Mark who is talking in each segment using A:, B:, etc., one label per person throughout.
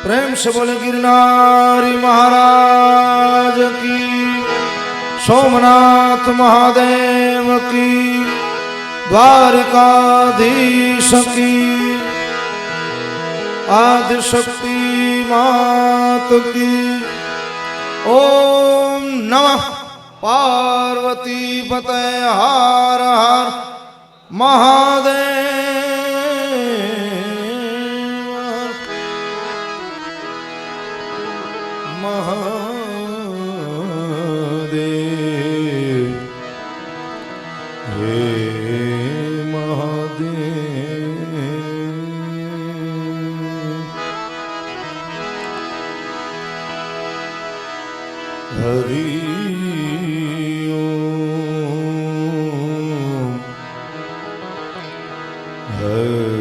A: प्रेम से बोले गिरनारी महाराज की, सोमनाथ महादेव की, द्वारिकाधीश की, आदि शक्ति मात की। ओम नमः पार्वती पते हर हर महादेव। महादेव हे महादेव। हरि ओम हरि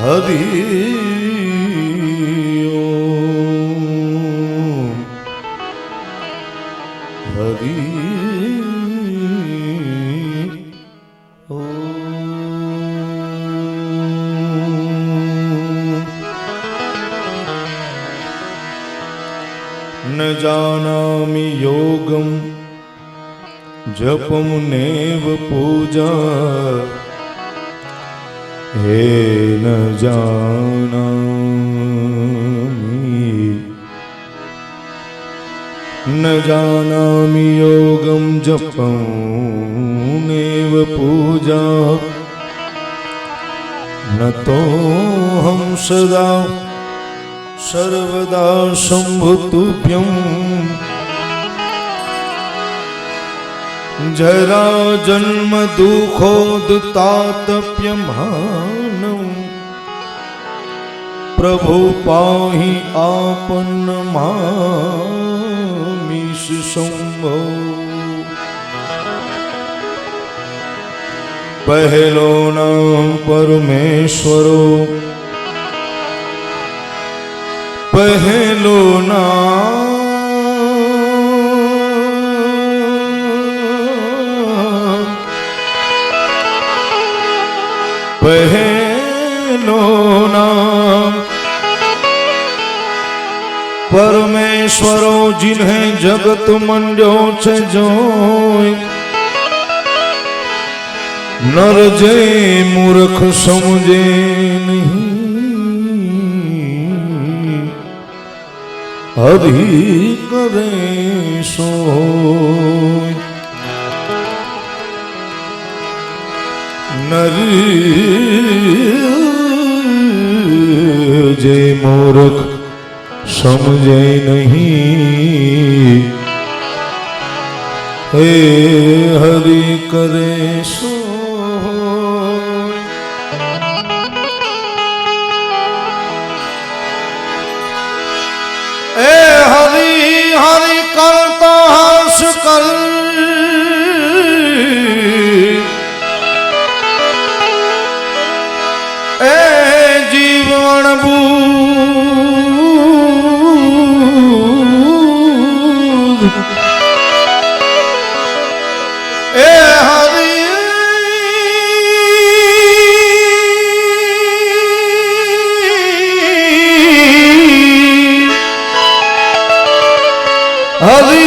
A: हरि हरि हरि न जानामि योगं जपं नैव पूजा। हे न जानामि योगं जपं नैव पूजा। न तोऽहं सदा सर्वदा शम्भुतुभ्यं। जरा जन्म दुःखोदतातप्यमानं। प्रभु पाहि आपन्नमामीश शंभो। पहलो नाम परमेश्वरो, पहलो नाम पहलो नाम परमेश्वरो। जिन्हें जगत मंड्यो छे जोई। नर जे मूर्ख समझे नहीं। हरि करे सोई। नर जे मूर्ख समझे नहीं। हे हरि करे सोई। ए हरि हरि करता हर्ष कर। ए जीवन बूझ। ए हरि हरि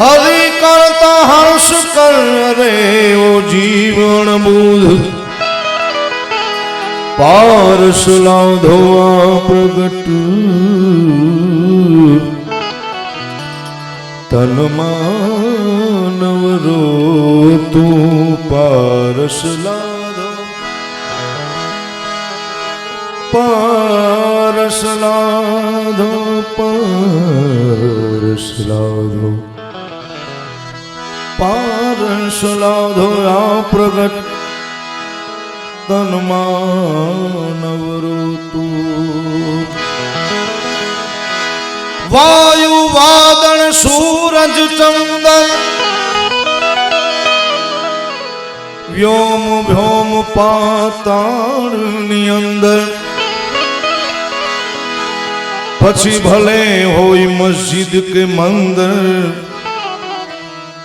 A: हरि करता हर्ष कर। रे ओ जीवन बुध पारस लाधो प्रगट। तन मानव रो तू पारस लाधो। पारस लाधो पारस लाधो। पार રસલા ધોયા પ્રગટ તનમાં નવરોતું વાયુ વાદળ સૂરજ ચંદ્ર વ્યોમ વ્યોમ પાતાળની અંદર પછી ભલે હોય મસ્જિદ કે મંદિર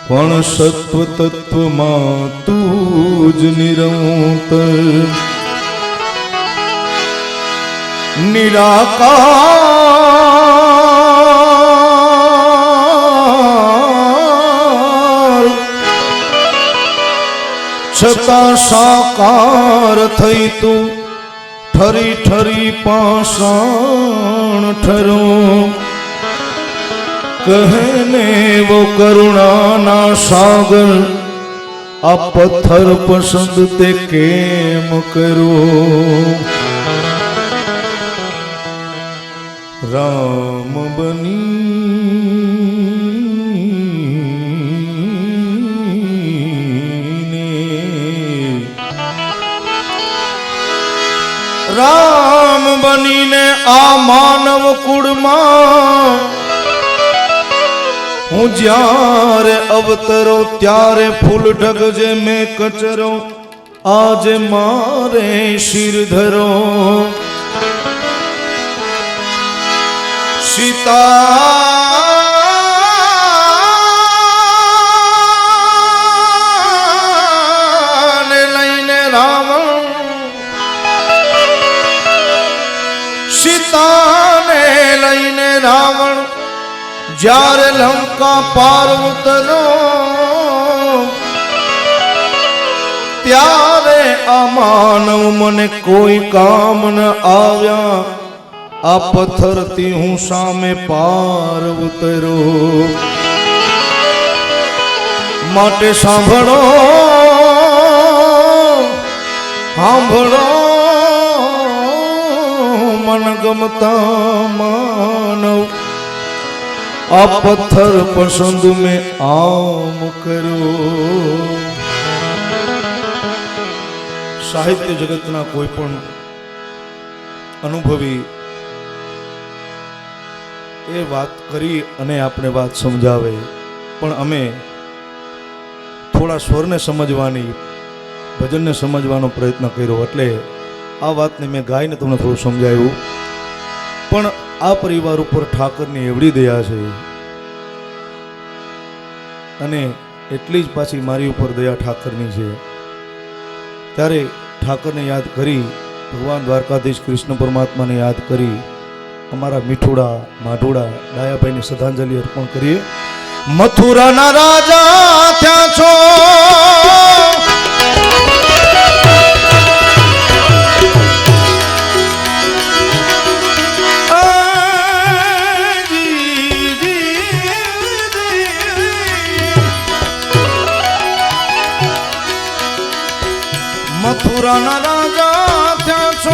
A: પણ સત્વ તત્વમાં તું જ નિરંતર નિરાકાર છતાં સાકાર થઈ તું ઠરી ઠરી પાષાણ ઠરો कहने वो करुणा ना सागर आ पत्थर पसंद ते केम करो राम बनी राम बनी ने आ मानव कुड़मा હું જ્યારે અવતરો ત્યારે ફૂલ ઢગજે મેં કચરો આજે મારે શિર ધરો સીતાને લઈને રાવણ સીતાને લઈને રાવણ જ્યારે લંકા પાર ઉતરો ત્યારે આ માનવ મને કોઈ કામ ન આવ્યા આ પથ્થરથી હું સામે પાર ઉતરો માટે સાંભળો સાંભળો મન ગમતા માનવ आ पत्थर पसंद में आम करो साहित्य जगतना कोई पण अनुभवी ए बात करी अने आपने बात समझावे पण अमे थोड़ा स्वर ने समझवानी भजन ने समझवानो प्रयत्न कर्यो एटले आ वातने मैं गायने तमने थोड़ुं समजाव्युं पण आ परिवार पर ठाकरनी एवडी दया छे अने एटली ज पाછી मारी उपर दया ठाकरनी छे त्यारे ठाकरने याद करी भगवान द्वारकाधीश कृष्ण परमात्मा ने याद करी अमारा मीठुड़ा माढुड़ा डायाभाई ने श्रद्धांजलि अर्पण करिए मथुरा ना राजा थया छो मथुरा ना राजा थया छो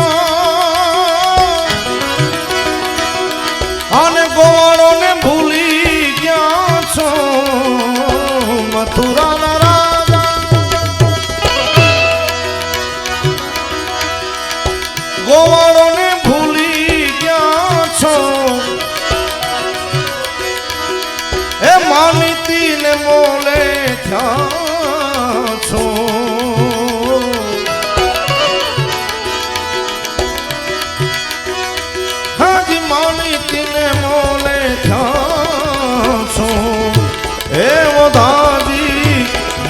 A: आने गोवाड़ो ने भूली गया छो मथुरा ना राजा गोवाड़ो ने भूली गया छो ए मानिती ने मोले थया छो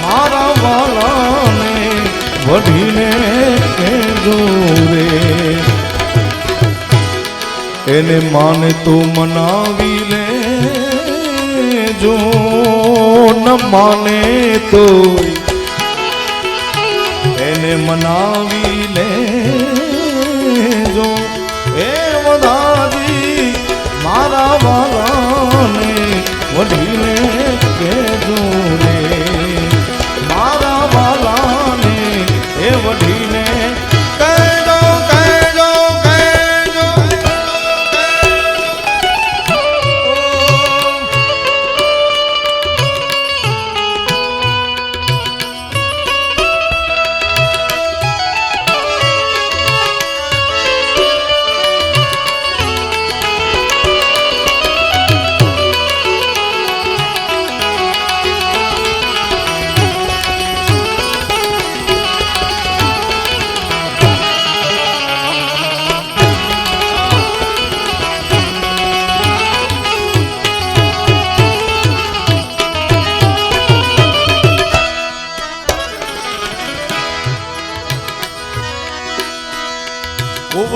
A: मारा वाला ने वढीने केजो रे एने माने तो मनावी ले जो न माने तो एने मनावी ले जो ए वदाजी मारा वाला ने वढीने केजो रे मारा वाला ने ए वढीने कहजो कहजो कहजो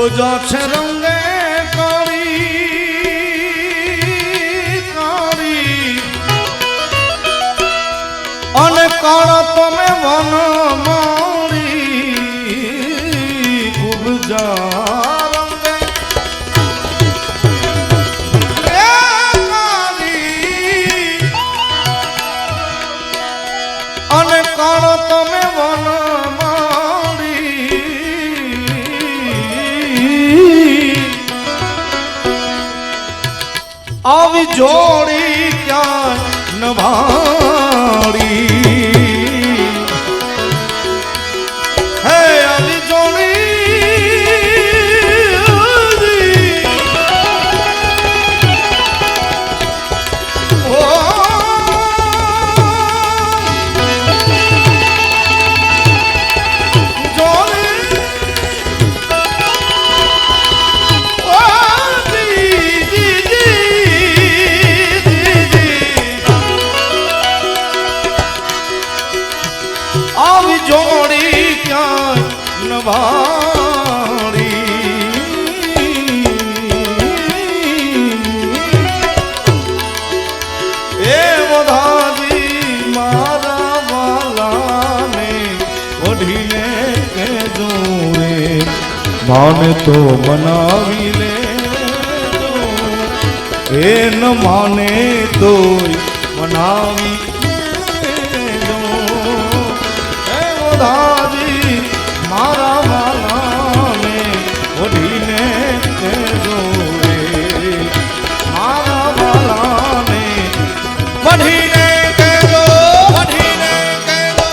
A: જો છે રંગે કાળી અને કાળા તમે વન માળી ખૂબ જા રંગે અને કાળા તમે વન આવી જોડી ક્યાં નવાડી હે આવી જોડી ક્યાં નવાડી એ વધાજી મારા વાલાને વઢીને કેજો રે માને તો મનાવી લે એ ન માને તો મનાવી દાદી મારા વાલાને ઓઢીને કેજો રે મારા વાલાને વઢીને કેજો વઢીને કેજો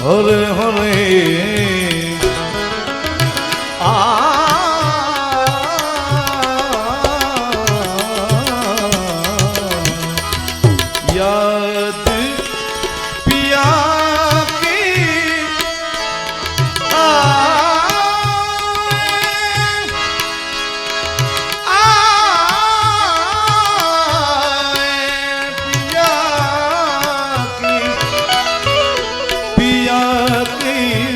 A: હરે હરે યાદ પિયા કી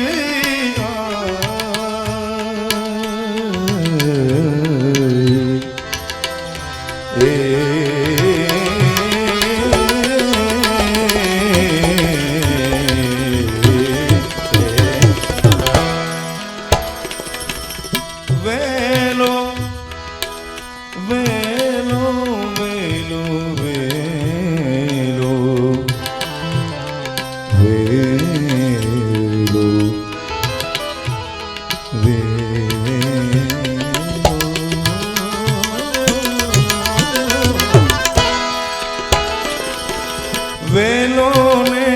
A: વેલો વેલો વેલો વેલો વેલો વેલો ને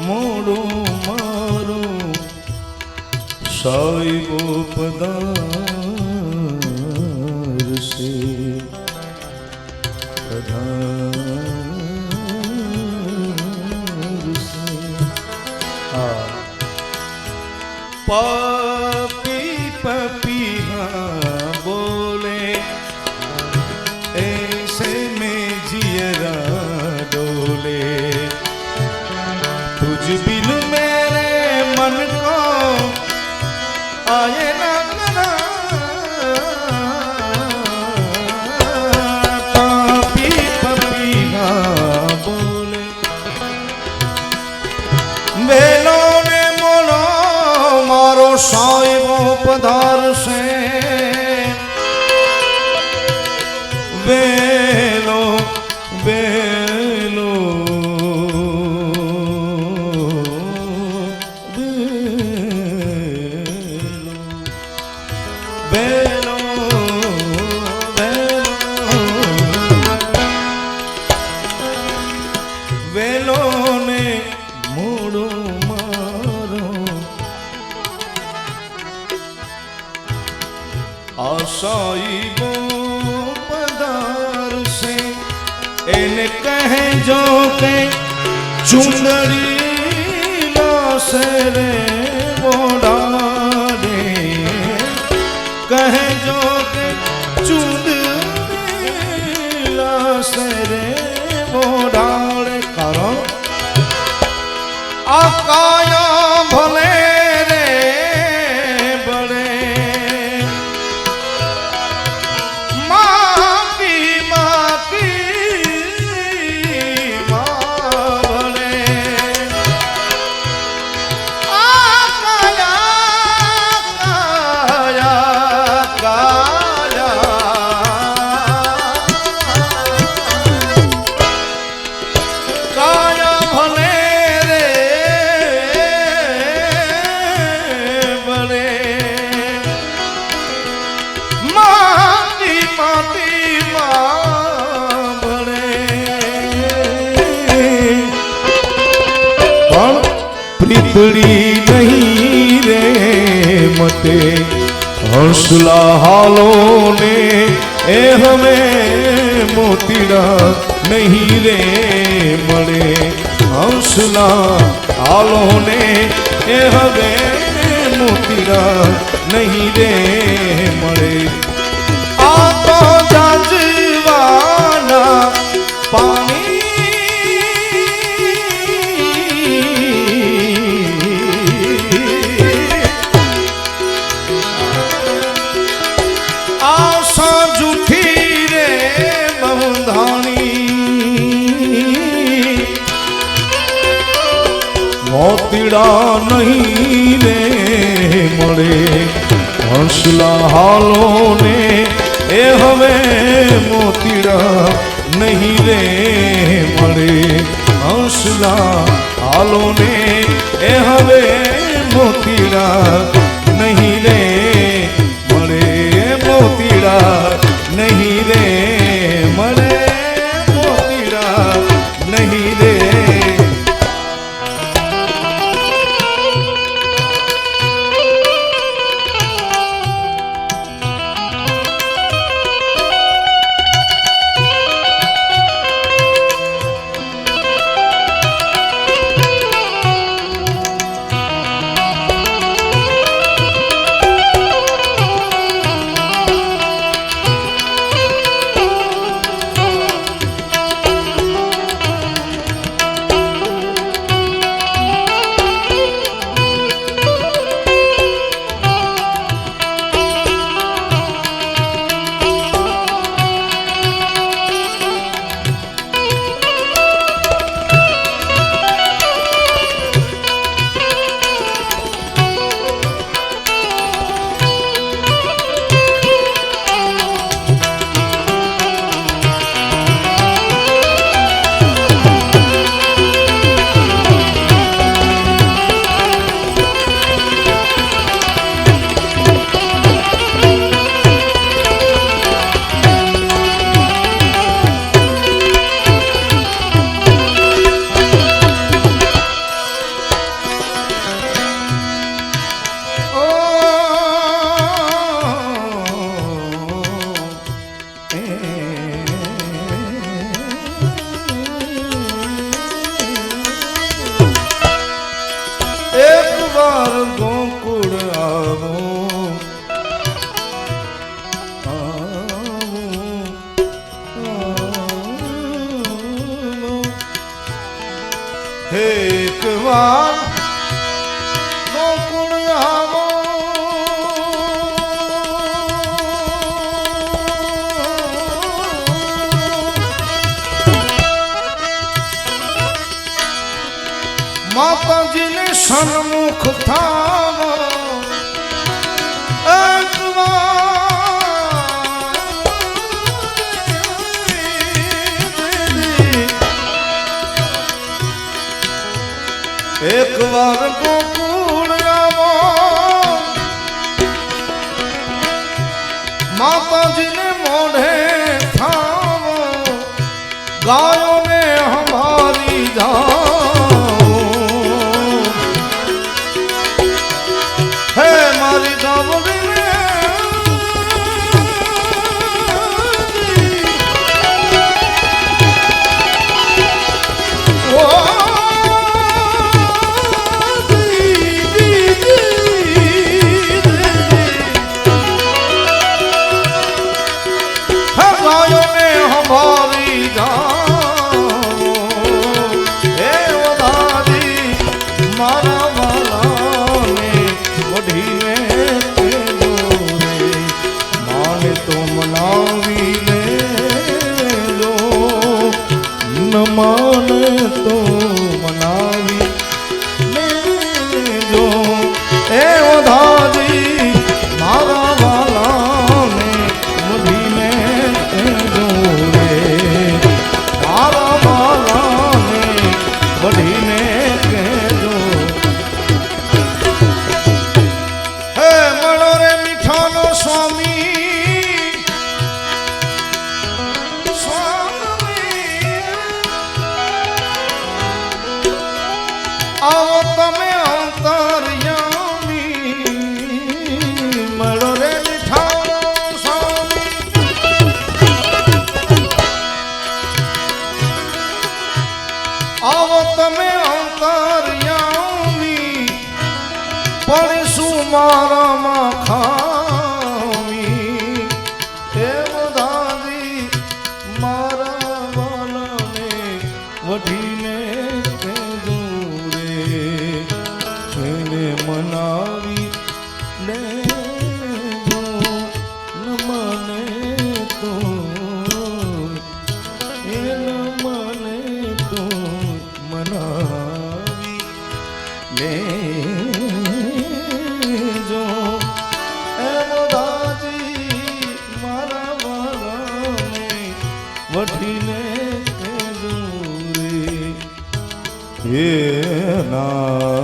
A: મોડું મારું સાઈબો પધારશે पपी पपिया बोले ऐसे में जियरा डोले तुझ बिन मेरे मन को आए ना पपी पपिया बोले वेलो ने मोलो मारो साहिबो पधारसे સાઈબો પધારશે એને કહેજો કે ચુંદડી લાશે રે મોડાને કહેજો કે ચુંદડી લાશે રે મોડાને કારણ આ કાયા ભલે પ્રીતડી નહીં રે મતે હંસલા હાલો ને એ હવે મોતીડા નહીં રે મળે હંસલા હાલો ને એ હવે મોતીડા નહીં રે મળે આ તો જાજવાના પાણી મોતીડા નહીં રે મળે હંસલા હાલો ને એ હવે મોતીડા નહીં રે મળે હંસલા હાલો ને એ હવે મોતીડા નહીં રે મળે મોતીડા નહીં રે મળે મોતીડા નહીં રે એક વાર ગોકુળ આવો માતાજીને સન્મુખ થાવો એક વાર ગોકુળ આવો માતાજીને મોઢે થાવો ગાયોને હમારી જાઓ હે મારી ગાવડીને આવો તમે અંતર્યામી મળો રે મીઠાનો સ્વામી આવો તમે અંતર્યામી પડશું મારામાં ખામી એ બધાજી મારા વાલાને વઢીને મનાવી લેજો ન મને તો એ ન મને તો મનાવી લેજો એ બધાજી મારા વાલાને વઠીને કહેજો રે ના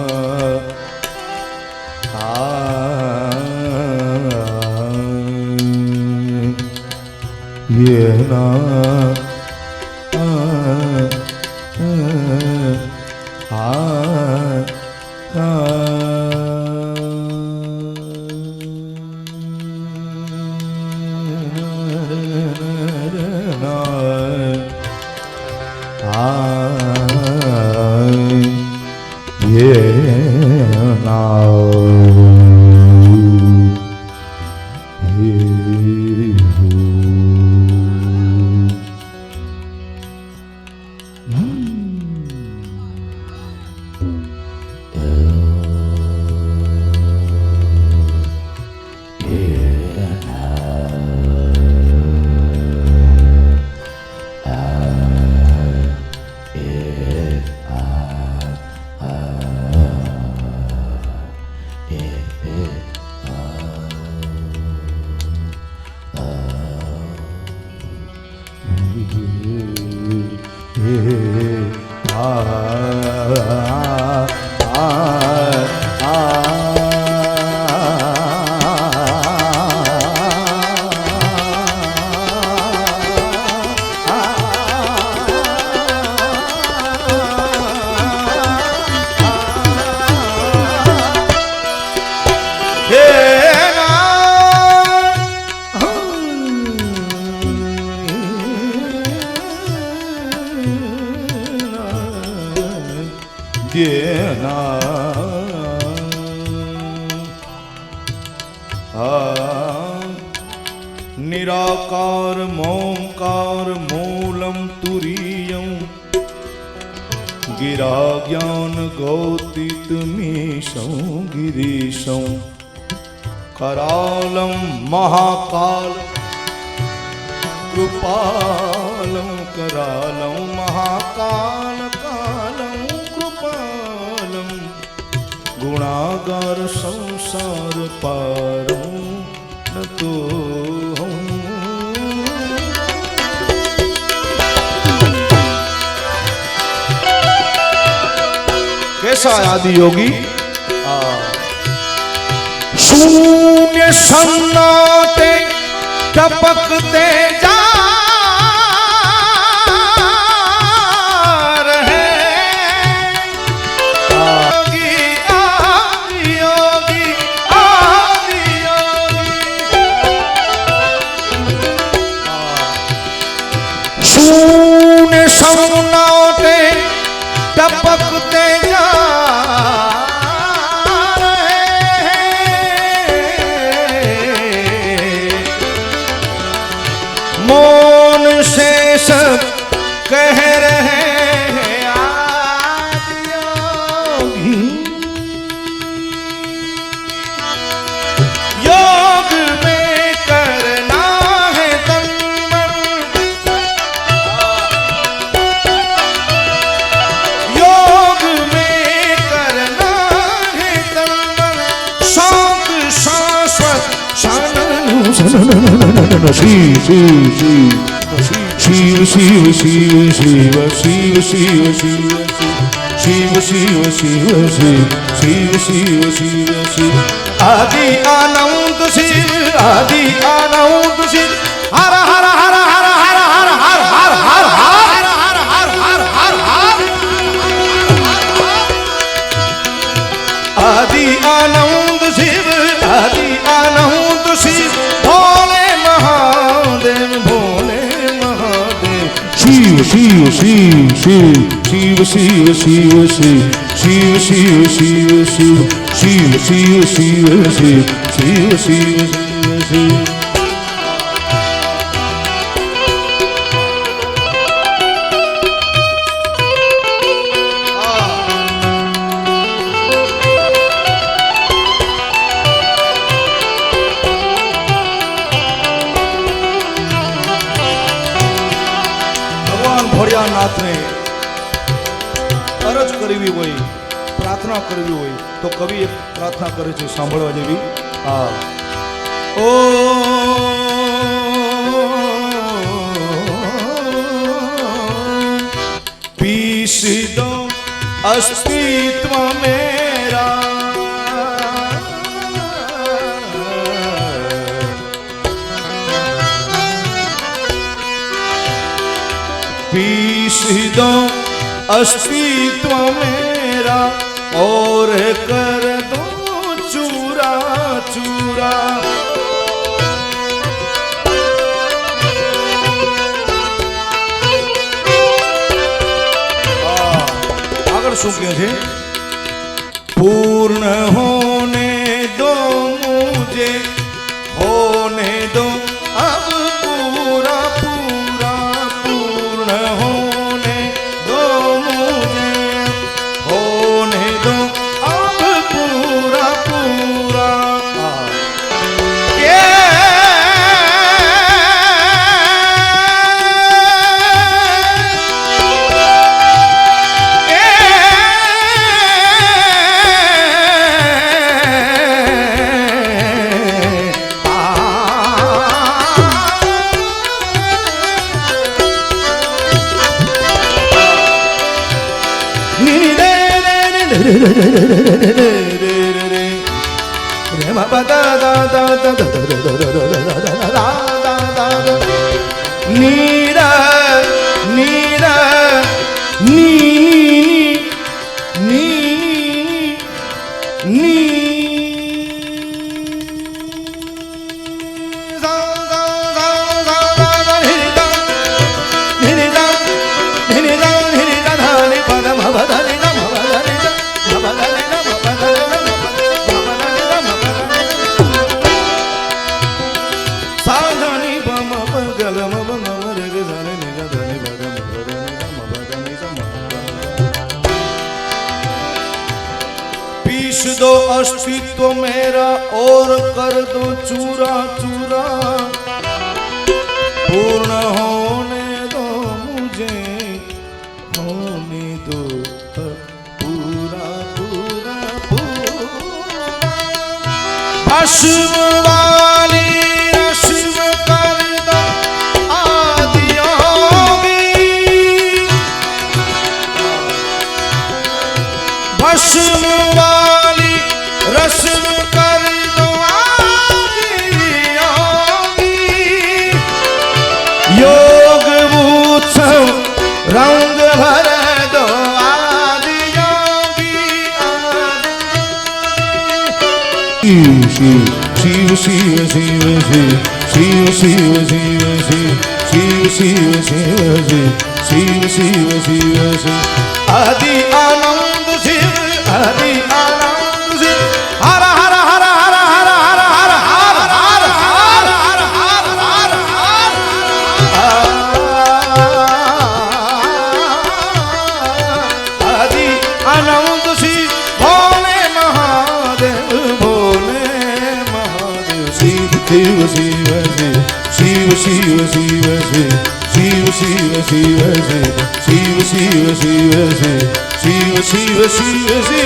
A: निराकार मोंकार मूलम तुरीयं गिरा ज्ञान गौतितमीशं गिरीशं करालं महाकाल कृपालं करालं महाकाल कालं कृपालं गुणागार संसार पारं न तो कैसा आदि योगी शून्य सन्नाटे टपकते जा रहे योगी आदि योगी आदि योगी शून्य सन्नाटे टपकते जा मौन से सब कह रहे हैं आदि योगी योग में करना है तन मन योग में करना है तन मन शौक शाश्वत शिव शिव शिव शिव शिव शिव शिव शिव शिव शिव शिव शिव शिव शिव आदि अनंत शिव आदि अनंत शिव हर हर हर हर हर हर हर हर हर हर हर हर हर हर शिव शिव शिव शिव शिव शिव शिव शिव शिव शिव शिव शिव शिव शिव शिव शिव शिव शिव ભોળિયાનાથને અરજ કરવી હોય, પ્રાર્થના કરવી હોય તો કવિ એક પ્રાર્થના કરે છે, સાંભળવા જેવી. હા. ઓ પીસ દો અસ્તિત્વ મેરા, पीस दो अस्तित्व मेरा और कर दो चूरा चूरा. આગળ શું કહે છે? પૂર્ણ હોને દો મુझे, होने दो अब पूरा पूरा, पूर्ण होने दो मुझे, होने दो अब पूरा पूरा. पीस दो अस्तित्व मेरा और कर दो चूरा चूरा, पूर्ण होने दो मुझे, होने दो पूरा पूरा पूरा. भस्म वाली रस्म कर दो आदि योगी, भस्म वाली रस्म कर दो आदि योगी, योग उत्सव रंग भर दो आदि योगी. शिव शिव शिव शिव शिव शिव शिव शिव शिव शिव शिव शिव शिव आदि आनंद शिव, आदि आनंद शिव. हर हर हर हर हर हर हर हर हर हर हर हर हर. आदि आनंद शिव भोले महादेव, भोले महादेव. शिव शिव शिव शिव शिव शिव शिव शिव शिव शिव शिव शिव शिव शिव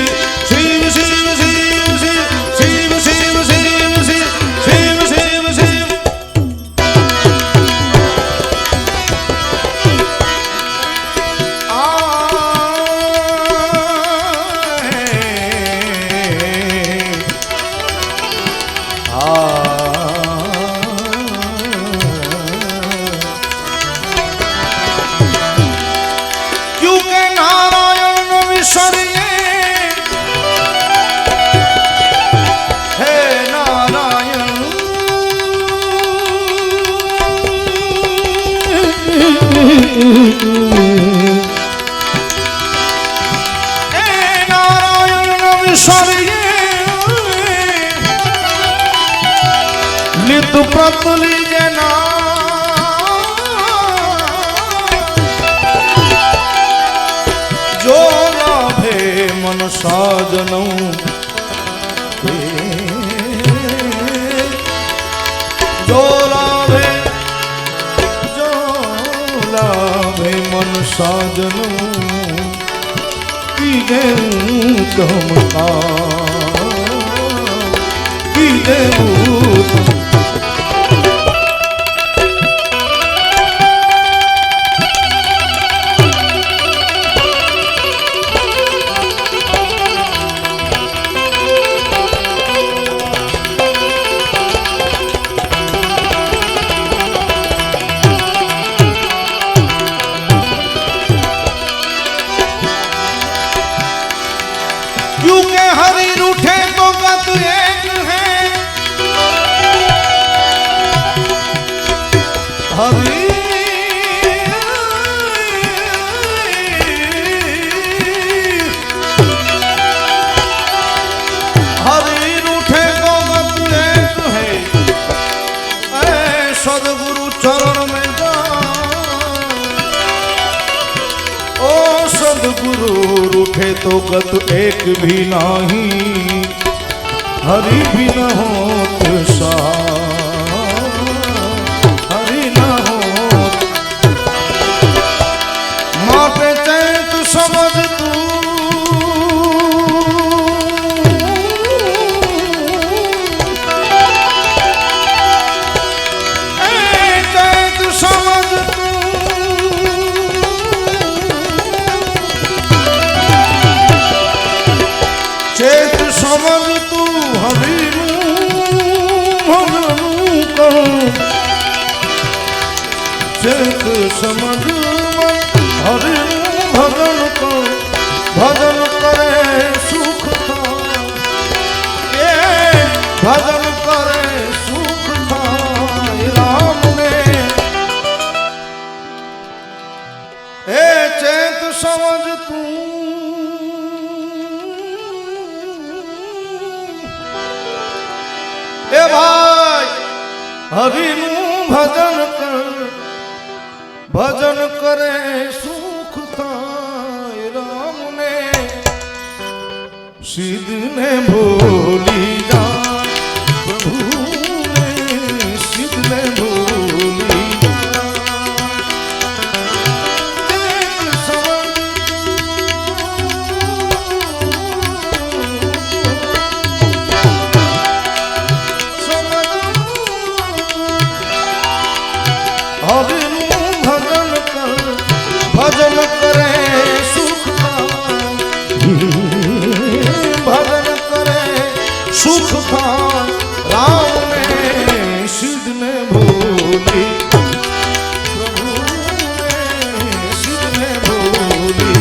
A: शिव शिव शिव नित प्रतुली जना जो लाभे मन साजनों जो लाभे मन साजनों की क्योंकि हरि रूठे तो गत एक है हरि रूठे तो गत एक है ऐ सदगुरु चरण में जा ओ सदगुरु रूठे तो गत एक भी नहीं हरि भी न होत सा हरि न होत माटे चैत समझ तू चैत समझ तू चेत समझ तू हरि भजन कर चेत समझ हरि भजन कर भजन करे सुख थाए भजन करे सुख थाए राम ने ए चेत समझ तू ए भाई हरि भजन कर भजन करे सुख थाए राम ने सिद्ध ने भोली जा प्रभु ने सिद्ध ने भोली हरि भजन कर भजन करे सुख भजन करे सुख राम ने सिद्ध ने भोली प्रभु ने सिद्ध ने भोली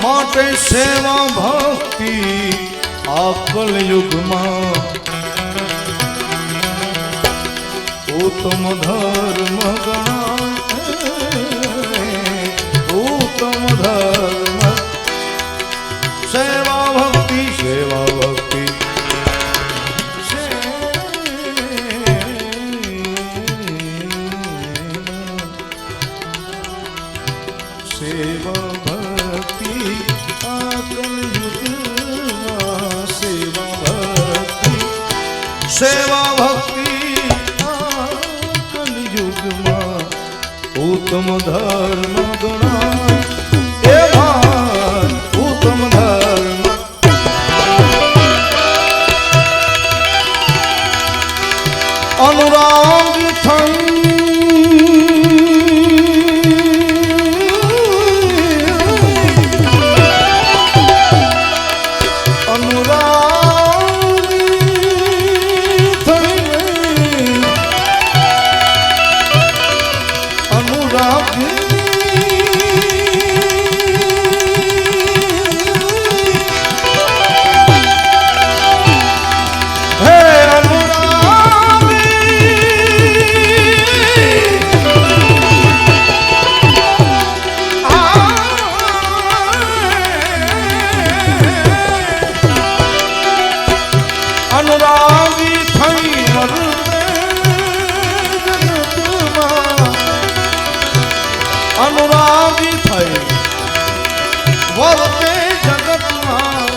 A: माटे सेवा भक्ति आकल युग में उत्तम धर्म उत्तम धर्म सेवा भक्ति सेवा भक्ति सेवा भक्ति आकल युग सेवा भक्ति सेवा भक्ति आकल युग उत्तम धर्म गणा उत्तम धर्म अनुराग थन अनुरागी થઈ વર્તે જગતમાં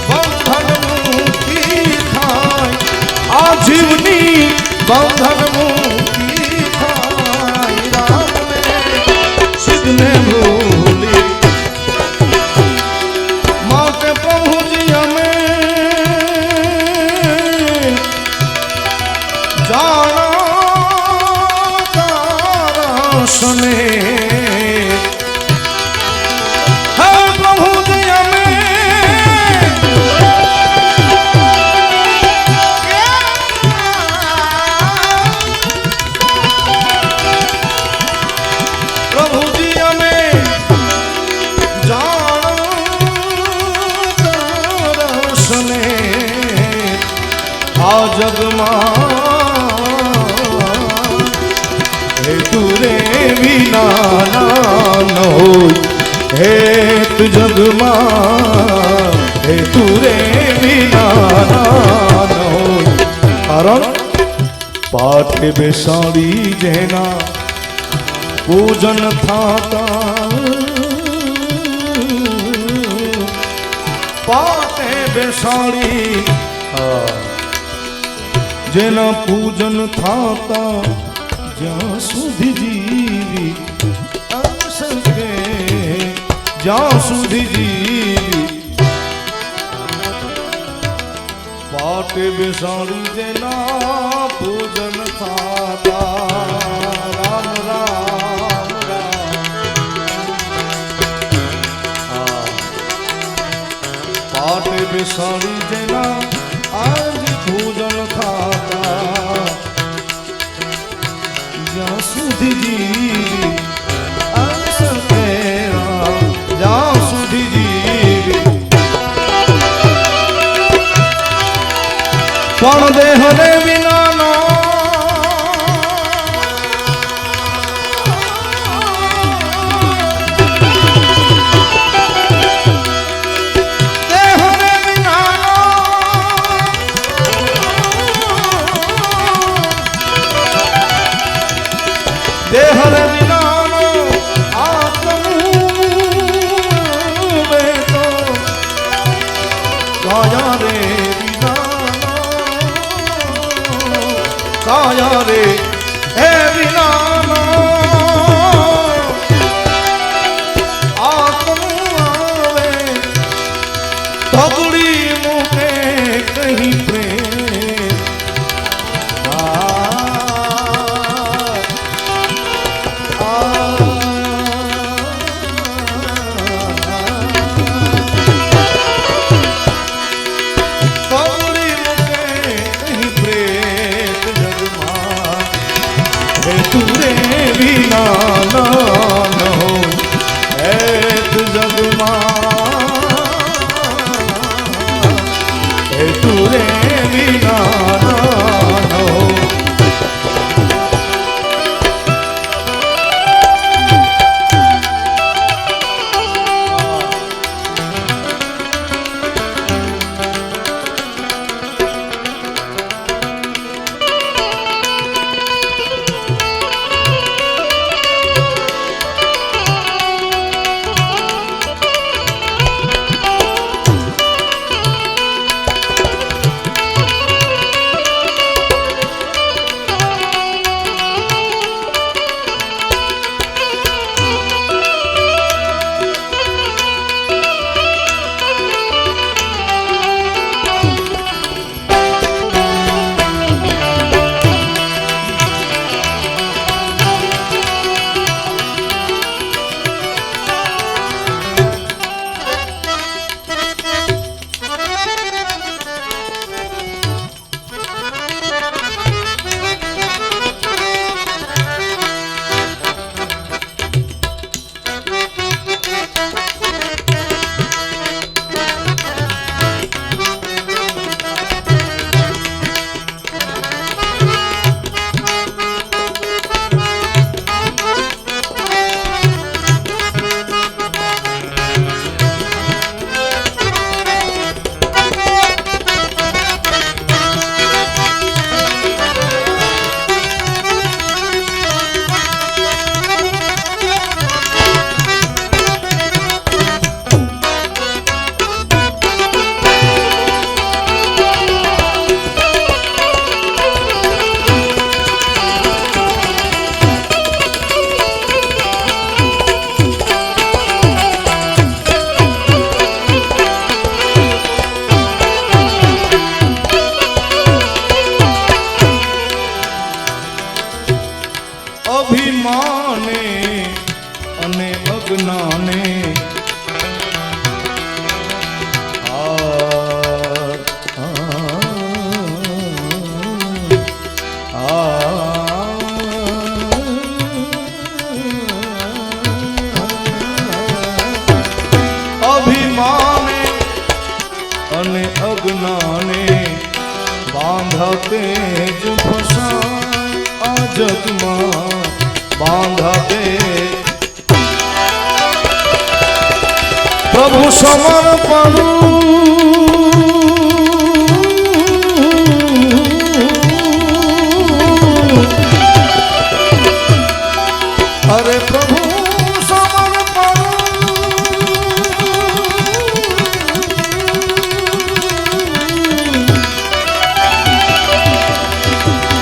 A: બંધન મુક્તિ થાય આ જીવની બંધન મુક્તિ થાય રામને સિદ્ધને ભૂલી માટે પ્રભુજી અમે सुने है प्रभु दया में प्रभु जी हमें जान सुने आ जग તુરે વિના ન હોય હે તુ જગમાં હે તુરે વિના ન હોય કારણ પાઠે બેસાડી જેના પૂજન થાતા પાઠે બેસાડી જેના પૂજન થાતા જ્યાં સુધી જીવી શકે જ્યાં સુધી જીવી પાટે બેસાડી જેના પૂજન થાતા રામ રામ પાટે બેસાડી જેના આજ પૂજન થાતા જ્યાં સુધી જીવી જ્યાં સુધી જીવી પણ દેહને વિનાનો देहरे अज्ञाने अभिमाने अने अज्ञाने बांधा तेज फसाय आ जगमा बांधा तेज प्रभु समर्पण अरे प्रभु समर्पण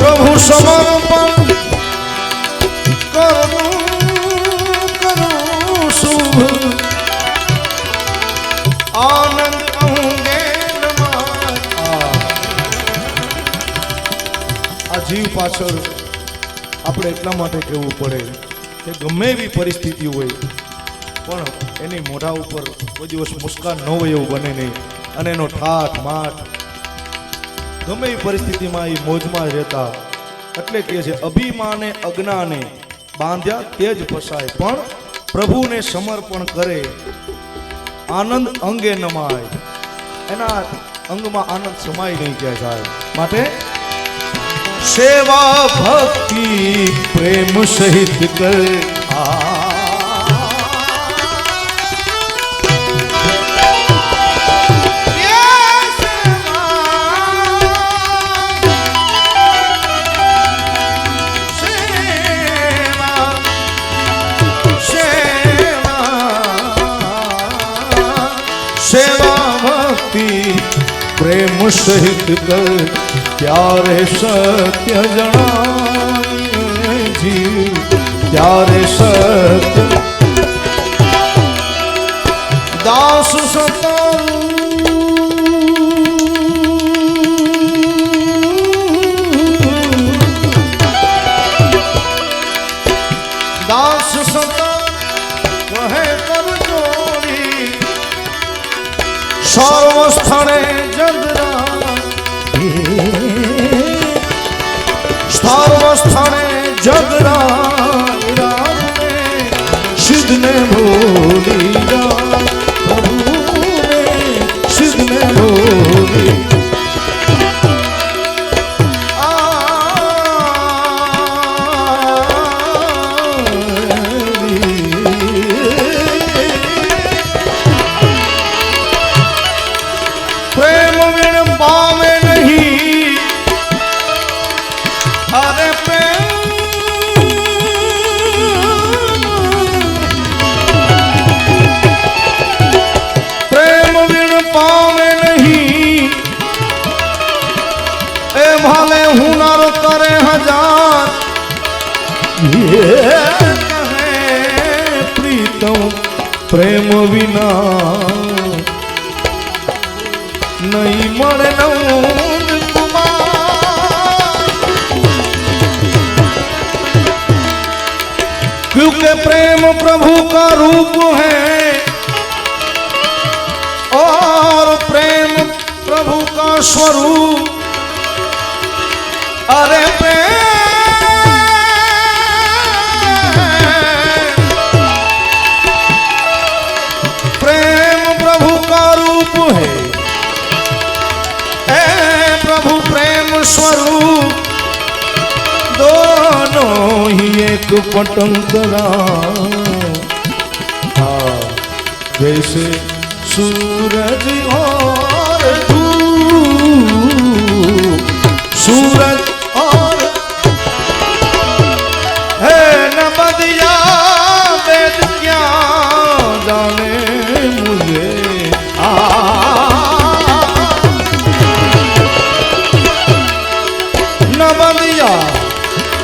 A: प्रभु समर्पण करो करो शुभ आनंद अंगे आ जीव पाछળ આપણે એટલા માટે કહેવું પડે કે ગમે એવી પરિસ્થિતિ હોય પણ એની મોઢા ઉપર કોઈ દિવસ મુસ્કાન ન હોય એવું બને નહીં અને એનો ઠાઠ માઠ ગમે એવી પરિસ્થિતિમાં એ મોજમાં રહેતા એટલે કહે છે અભિમાને અજ્ઞાને બાંધ્યા તેજ ફસાય પણ પ્રભુને સમર્પણ કરે આનંદ અંગે નમાય એના અંગમાં આનંદ સમાય નહીં કહે સાહેબ માટે सेवा भक्ति प्रेम सहित कर सेवा भक्ति प्रेम सहित कर त्यारे सत्य जनाए जीव त्यारे सत्य दास सतारू दास सतारू कहे कर जोड़ी सर्वस्थळे जगरा सर्वस्थाने जगरा सिद्ध ने भोली जा प्रभु ने सिद्ध ने भोली प्रेम विण पावे नहीं अरे प्रेम विण पावे नहीं ए भाले हुनर करे हजार ये कहे प्रीतम प्रेम विना नहीं मरे नंद कुमार क्योंकि प्रेम प्रभु का रूप है और प्रेम प्रभु का स्वरूप अरे प्रेम प्रभु का रूप है प्रभु प्रेम स्वरूप दोनों ही एक पटंतरा जैसे सूरज और धूप सूरज और है न बदिया वेद क्या जाने मुझे बंदिया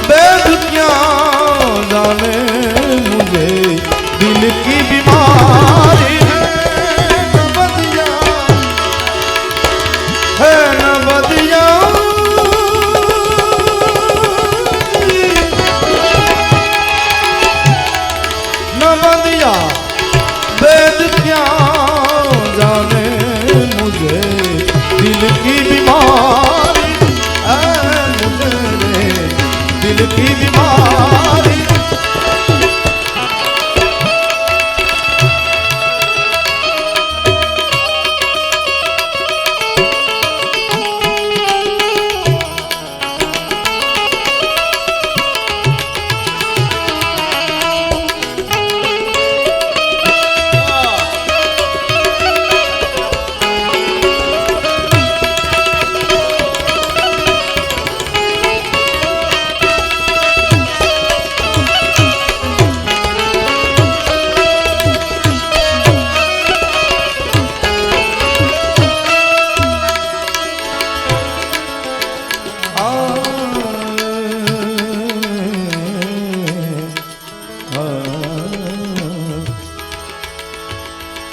A: वेद क्या जाने मुझे दिल की बीमारी है बंदिया है न बंदिया दिया वेद क्या जाने मुझे दिल की बीमारी मुझे दिल की बीमारी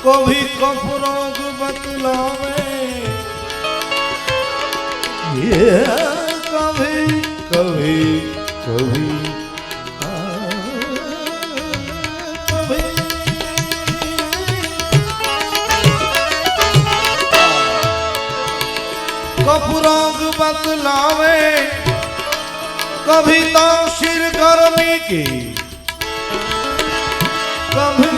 A: कभी कफरोग बतलावे ये कभी कभी कभी कफरोग बतलावे कभी तो सिर गर्मी की कभी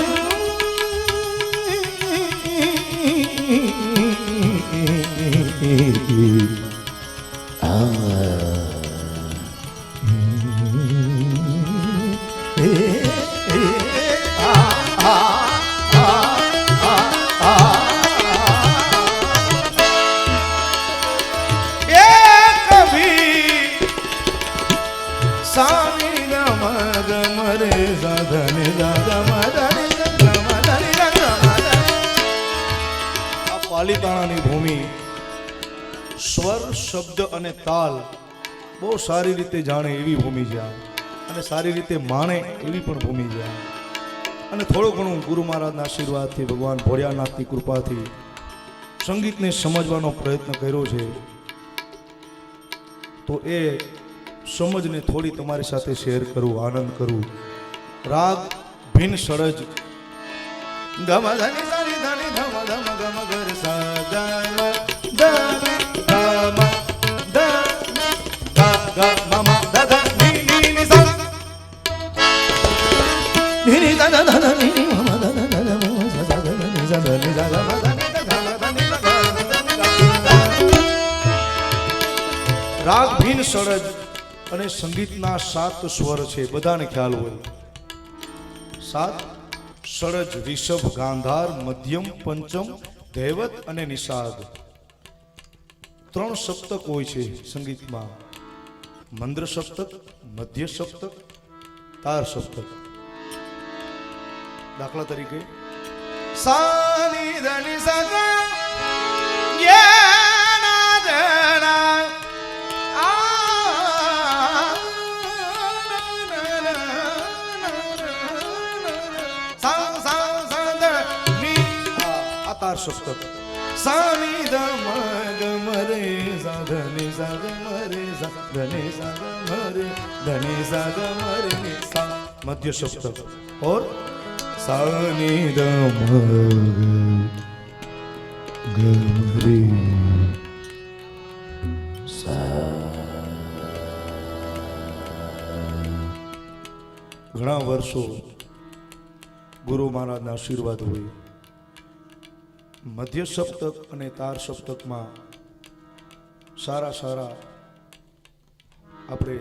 A: પાલીતાણાની ભૂમિ સ્વર શબ્દ અને તાલ બહુ સારી રીતે જાણે એવી ભૂમિ છે અને સારી રીતે માણે એવી પણ ભૂમિ છે અને થોડું ઘણું ગુરુ મહારાજના આશીર્વાદથી ભગવાન ભોળિયાનાથની કૃપાથી સંગીતને સમજવાનો પ્રયત્ન કર્યો છે તો એ સમજને થોડી તમારી સાથે શેર કરું આનંદ કરું રાગ ભીન સળજ ગમ ધની ધની ધની ધમ ધમ ગમ ગર સા ગમ ધમ ધમ ધ ગ મમ ધ ધ ની ની ની સા ની ની ધ ધ ધ ની ની મમ ધ ધ ધ મમ સ સ ધ ની સ ધ ની સ ગ મ ધ ની ધ ધ ની રાગ ભીન સળજ અને સંગીતના 7 સ્વર છે બધાને ખ્યાલ હોય 7 સળજ રિષભ ગાંધાર મધ્યમ પંચમ ધૈવત અને નિષાદ 3 સપ્તક હોય છે સંગીતમાં મંદ્ર સપ્તક મધ્ય સપ્તક તાર સપ્તક દાખલા તરીકે સા ની ધ ની સા ગ યે ના ધ ના તાર સપ્તક સા ની ધ મ ગ મ રે સા ધ ની સા ગ મ રે સા ધ ની સા ગ મ રે ધ ની સા ગ મ રે ની સા મધ્ય સપ્તક और સા ની ધ મ ગ મ રે સા ઘણા વર્ષો ગુરુ મહારાજના આશીર્વાદ હોય મધ્ય સપ્તક અને તાર સપ્તકમાં સારા સારા આપણે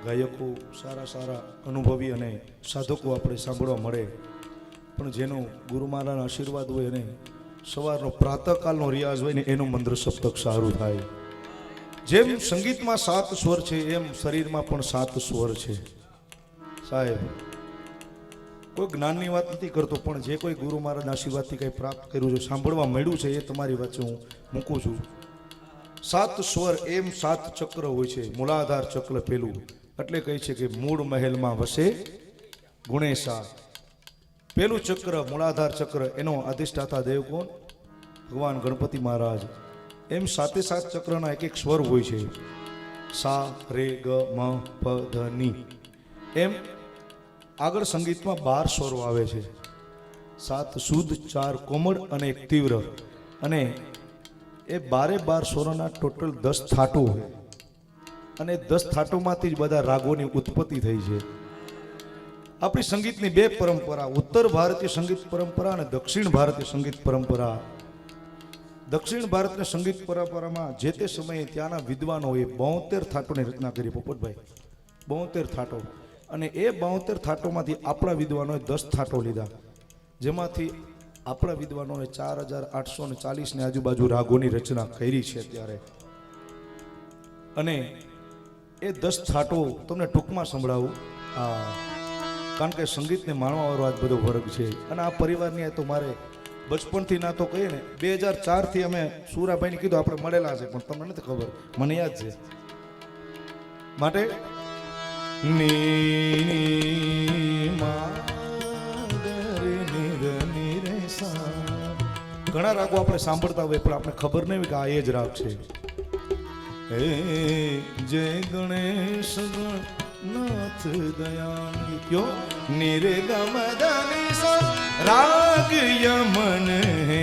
A: ગાયકો સારા સારા અનુભવી અને સાધકો આપણે સાંભળવા મળે પણ જેનો ગુરુ મહારાજના આશીર્વાદ હોય અને સવારનો પ્રાતઃકાલનો રિયાઝ હોય ને એનું મંત્ર સપ્તક સારું થાય જેમ સંગીતમાં 7 સ્વર છે એમ શરીરમાં પણ 7 સ્વર છે સાહેબ કોઈ જ્ઞાનની વાત નથી કરતો પણ જે કોઈ ગુરુ મહારાજના આશીર્વાદથી કંઈ પ્રાપ્ત કર્યું છે સાંભળવા મળ્યું છે એ તમારી વચ્ચે હું મૂકું છું 7 સ્વર એમ 7 ચક્ર હોય છે મૂલાધાર ચક્ર પેલું એટલે કહે છે કે મૂળ મહેલમાં વસે ગુણેશા પેલું ચક્ર મૂળાધાર ચક્ર એનો અધિષ્ઠાતા દેવ કોણ ભગવાન ગણપતિ મહારાજ એમ 7 ચક્રના એક એક સ્વર હોય છે સા રે ગ મ પ ધ ની એમ આગળ સંગીતમાં 12 સ્વરો આવે છે 7 શુદ્ધ, 4 કોમળ અને 1 તીવ્ર, અને એ 12 સ્વરોના ટોટલ 10 થાટો હોય, અને 10 થાટોમાંથી જ બધા રાગોની ઉત્પત્તિ થઈ છે. આપણી સંગીતની 2 પરંપરા, ઉત્તર ભારતીય સંગીત પરંપરા અને દક્ષિણ ભારતીય સંગીત પરંપરા. દક્ષિણ ભારતીય સંગીત પરંપરામાં જે તે સમયે ત્યાંના વિદ્વાનોએ 72 થાટોની રચના કરી. પોપટભાઈ, 72 થાટો, અને એ 72 થાટોમાંથી આપણા વિદ્વાનોએ 10 થાટો લીધા, જેમાંથી આપણા વિદ્વાનોએ 4840 ની આજુબાજુ રાગોની રચના કરી છે ત્યારે. અને એ 10 થાટો તમને ટૂંકમાં સંભળાવું, કારણ કે સંગીતને માણવાવાળો આજ બધો વર્ગ છે. અને આ પરિવારની તો મારે બચપણથી ના તો કહીએ ને, 2004 થી અમે સુરાભાઈને કીધું આપણે મળેલા છે, પણ તમને નથી ખબર, મને યાદ છે. માટે ઘણા રાગો આપણે સાંભળતા હોય પણ આપણે ખબર નહીં હોય કે આ એ જ રાગ છે. હે જય ગણેશ નાથ દયાની ક્યો નિર્ગમ ધની સા રાગ યમન હે,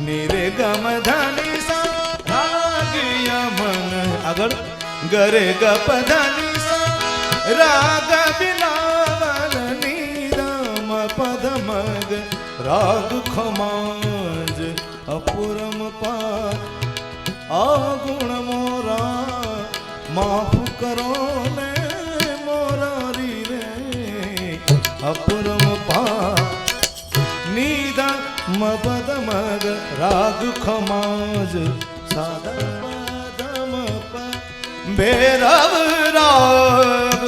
A: નિર્ગમ ધની સા રાગ યમન. આગળ ગરે ગપ ધની સા રાગ બિલાવલ નિરમ પદ મગ રાગ ખમાજ અપુરમ પા આ ગુણ મોરા માફ કરો ને મોરારી રે અપુરમ પા નિદા મપદ મગ રાગ ખમાજ સાદા પદમ પ ભૈરવ રાગ.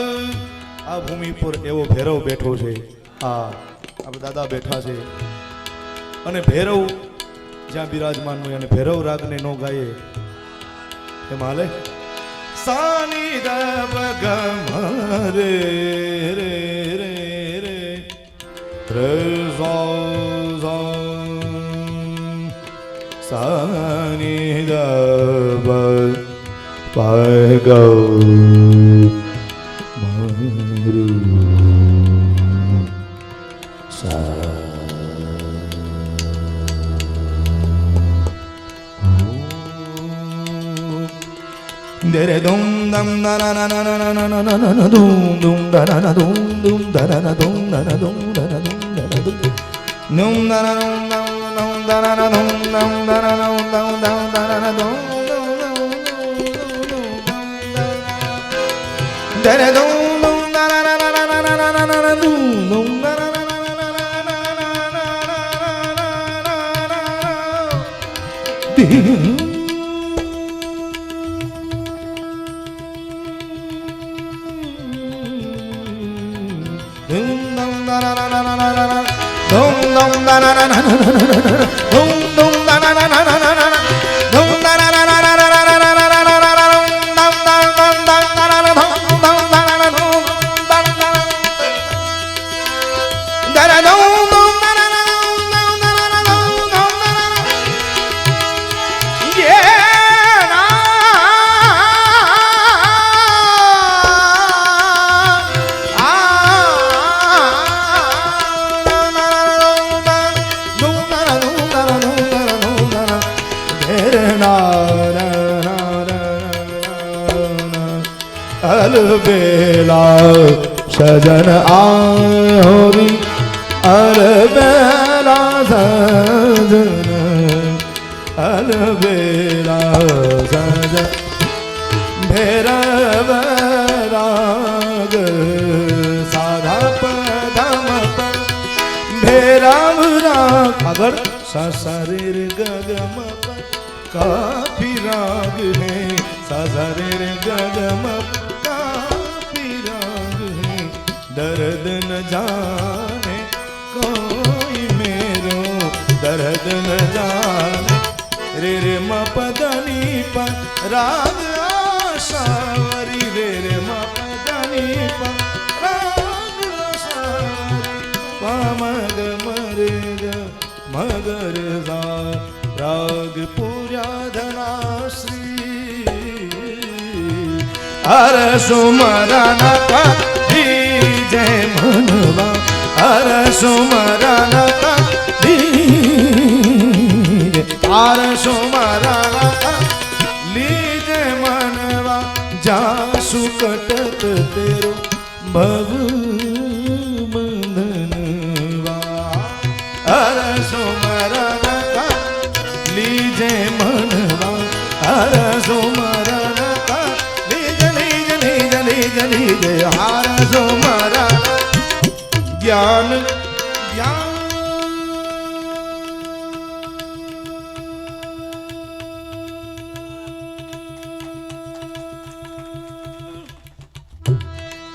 A: આ ભૂમિ પર એવો ભૈરવ બેઠો છે, આપણે દાદા બેઠા છે, અને ભૈરવ જ્યાં બિરાજમાન હોય અને ભૈરવ રાગને નો ગાય એમ હાલે. સાની દબ ગમ રે રે રે રે રે સાની દબ પાય ગૌ dere dum dum na na na na na na na na na na dum dum da na na dum dum da na na dum da na dum da na dum da na dum num da na dum dum da na na dum dum da na na dum dum da na na dum dere dum dum da na na na na na na na na na dum dum da na na na na na na na na na अलबेला सजन आहोरी अलबेला सजन अलबेला सजन भैरव राग साधा पदम भैरव राग अगर ससरीर गगम काफी राग है ससरीर गगम दर्द न जाने कोई मेरो दर्द न जाने रे रे म पदनी पर राग आशावरी रे रे म पदनी पर राग आशावरी मग मरे ग मगर सा राग पूरा धनाश्री हर सुमरन जय मनवा हर सुमरन હર સુમરણ કર લીજે મનવા હર સુમરણ કર લીજે લીજે લીજે લીજે લીજે હર સુમરણ જ્ઞાન જ્ઞાન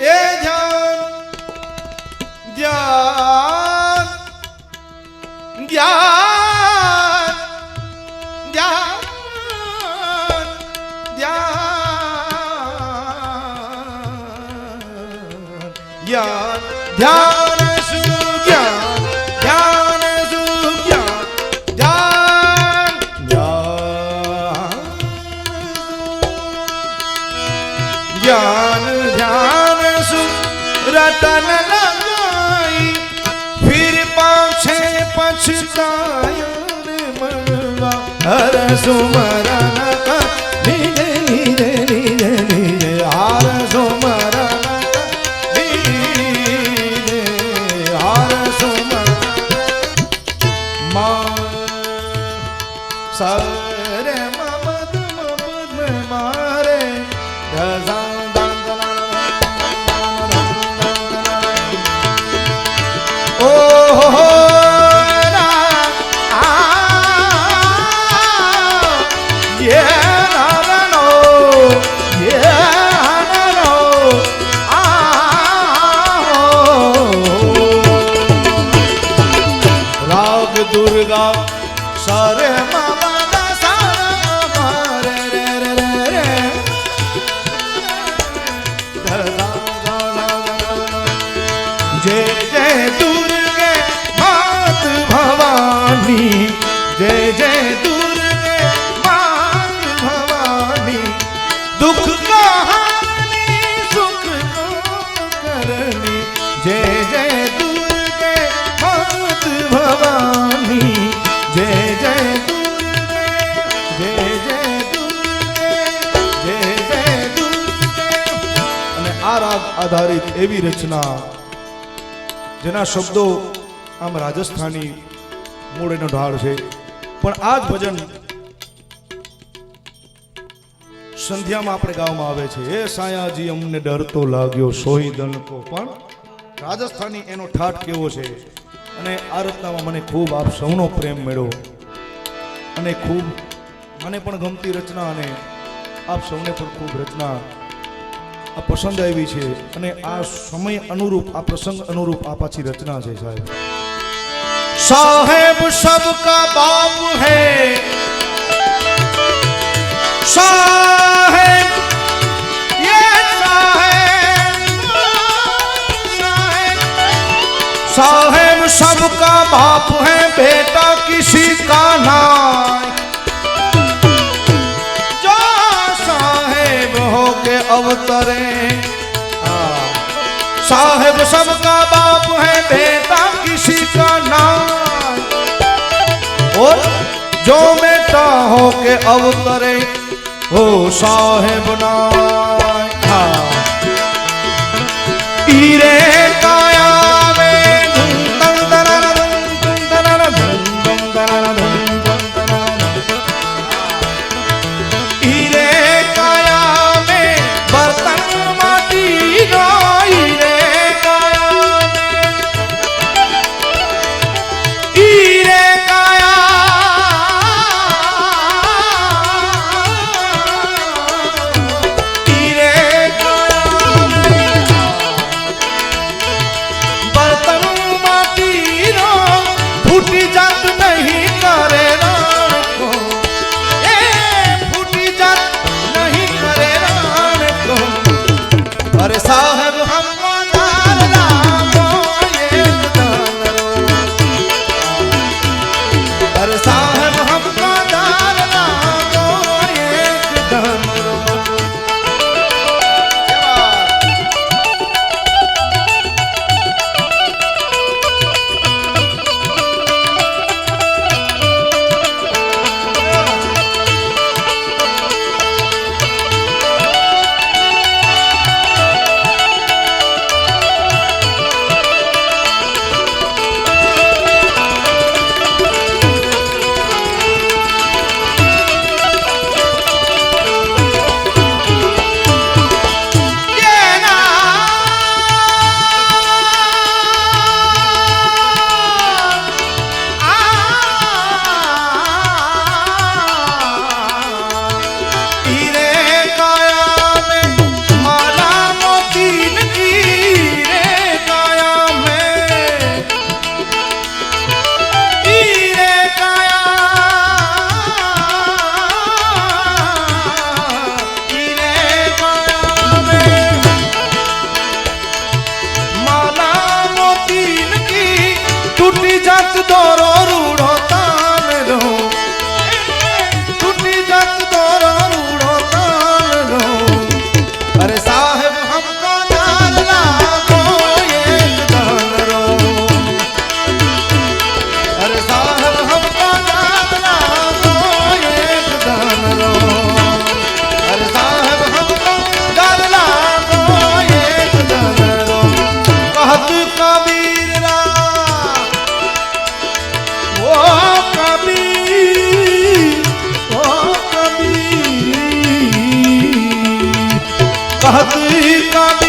A: એ ધ્યાન જ્ઞાન જ્ઞાન જ્ઞાન જ્ઞાન જ્ઞાન ધ્યાન સુજ્ઞાન ધ્યાન સુજ્ઞાન ધ્યાન જ્ઞાન ધ્યાન સુ રતન लगाई फिर पाछे पछताया रे मनवा हर सुमरण कर नीजे नीजे नीजे नीजे हर सुमरण कर नीजे हर सुमरण मा सरे ममद ममद मारे रजा दुर्गा सारे मामा सारा रे रे रे रे जय जय दुर्गे मात भवानी जय जय दुर्गे मात भवानी दुख का हानि सुख को करनी जय जय दुर्गे मात भवानी जय जय दुर्गे जय जय दुर्गे जय जय दुर्गे અને આ રાગ આધારિત એવી રચના જેના શબ્દો આમ રાજસ્થાની મૂળનો ઢાળ છે પણ આ જ ભજન સંધ્યામાં આપણે ગાવામાં આવે છે એ સાયાજી અમને ડર તો લાગ્યો સોઈ દણકો પણ રાજસ્થાની એનો ઠાઠ કેવો છે અને આ રચનામાં મને ખૂબ આપ સૌનો પ્રેમ મળ્યો અને ખૂબ મને પણ ગમતી રચના અને આપ સૌને પણ ખૂબ રચના આ પસંદ આવી છે અને આ સમય અનુરૂપ આ પ્રસંગ અનુરૂપ આ પાછી રચના છે સાહેબ સાહેબ સબકા બાપ હૈ साहेब ये साहेब सबका बाप है बेटा किसी का नाम जो साहेब हो के अवतरे साहेब सबका बाप है बेटा किसी का नाम और जो बेटा हो के अवतरे ओ साहेब ना ईरे काया में ईरे काया में बर्तन माटी रो ईरे काया ईरे काया કાંઠે